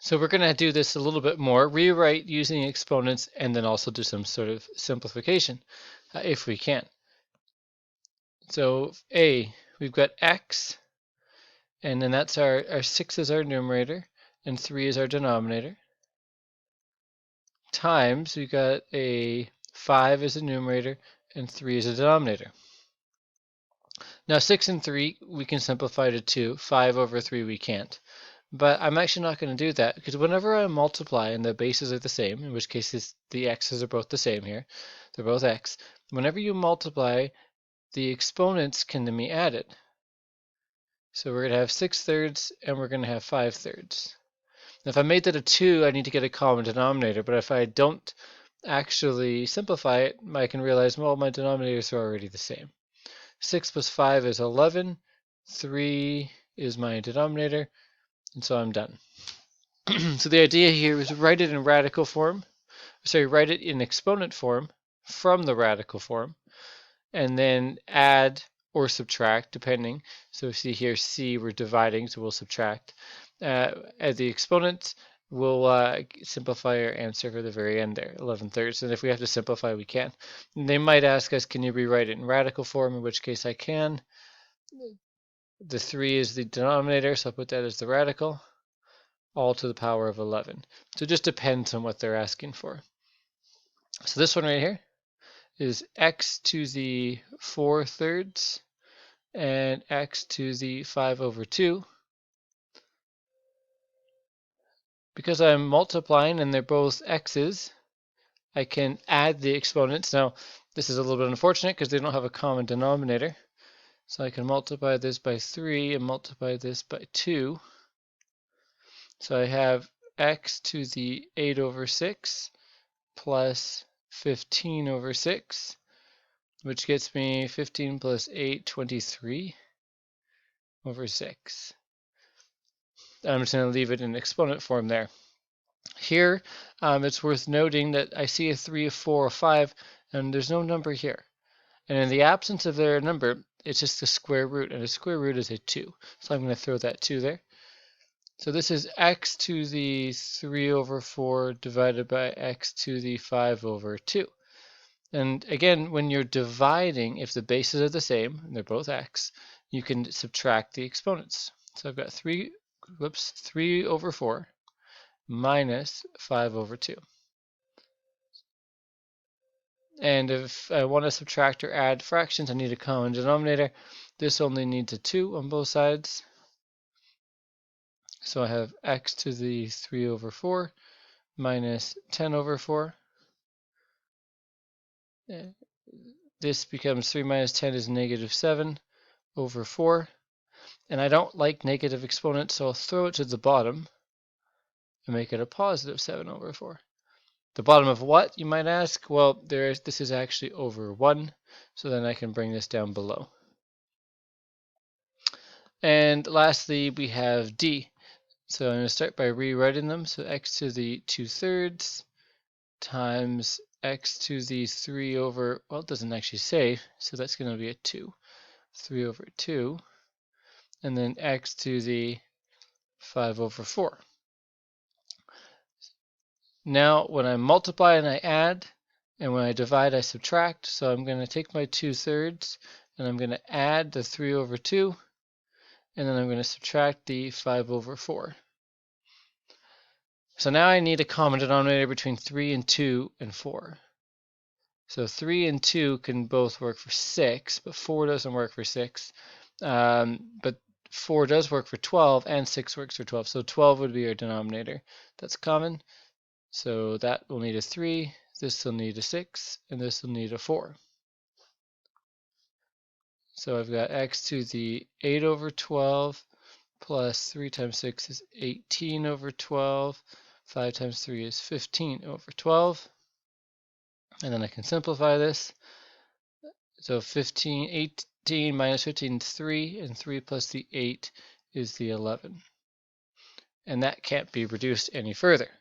So we're going to do this a little bit more, rewrite using exponents, and then also do some sort of simplification if we can. So A, we've got x, and then that's our 6 is our numerator, and 3 is our denominator, times we've got a 5 is a numerator, and 3 is a denominator. Now 6 and 3 we can simplify to 2, 5 over 3 we can't. But I'm actually not going to do that because whenever I multiply and the bases are the same, in which case the x's are both the same here, they're both x, whenever you multiply, the exponents can then be added. So we're going to have 6/3 and we're going to have 5/3. Now if I made that a 2, I need to get a common denominator, but if I don't actually simplify it, I can realize, well, my denominators are already the same. 6 plus 5 is 11, 3 is my denominator, and so I'm done. So the idea here is write it in radical form, write it in exponent form from the radical form, and then add or subtract, depending. So see here, C, we're dividing, so we'll subtract. At the exponents, we'll simplify our answer for the very end there, 11/3. And if we have to simplify, we can. And they might ask us, can you rewrite it in radical form, in which case I can. The 3 is the denominator, so I'll put that as the radical, all to the power of 11. So it just depends on what they're asking for. So this one right here is x to the 4/3 and x to the 5/2. Because I'm multiplying and they're both x's, I can add the exponents. Now, this is a little bit unfortunate because they don't have a common denominator. So I can multiply this by 3 and multiply this by 2. So I have x to the 8/6 plus 15/6, which gets me 15 plus 8, 23/6. I'm just going to leave it in exponent form there. Here, it's worth noting that I see a 3, a 4, a 5, and there's no number here. And in the absence of their number, it's just a square root, and a square root is a 2. So I'm going to throw that 2 there. So this is x to the 3/4 divided by x to the 5/2. And again, when you're dividing, if the bases are the same, and they're both x, you can subtract the exponents. So I've got 3/4 minus 5/2. And if I want to subtract or add fractions, I need a common denominator. This only needs a 2 on both sides. So I have x to the 3/4 minus 10/4. This becomes 3 minus 10 is -7/4. And I don't like negative exponents, so I'll throw it to the bottom and make it a positive 7/4. The bottom of what, you might ask? Well, this is actually over 1, so then I can bring this down below. And lastly, we have D. So I'm going to start by rewriting them. So x to the 2/3 times x to the 3/, well, it doesn't actually say, so that's going to be a 2. 3/2, and then x to the 5/4. Now, when I multiply and I add, and when I divide, I subtract. So I'm going to take my 2/3, and I'm going to add the 3/2, and then I'm going to subtract the 5/4. So now I need a common denominator between 3 and 2 and 4. So 3 and 2 can both work for 6, but 4 doesn't work for 6. But 4 does work for 12, and 6 works for 12. So 12 would be our denominator. That's common. So that will need a 3, this will need a 6, and this will need a 4. So I've got x to the 8/12 plus 3 times 6 is 18/12. 5 times 3 is 15/12. And then I can simplify this. So 18 minus 15 is 3, and 3 plus the 8 is the 11. And that can't be reduced any further.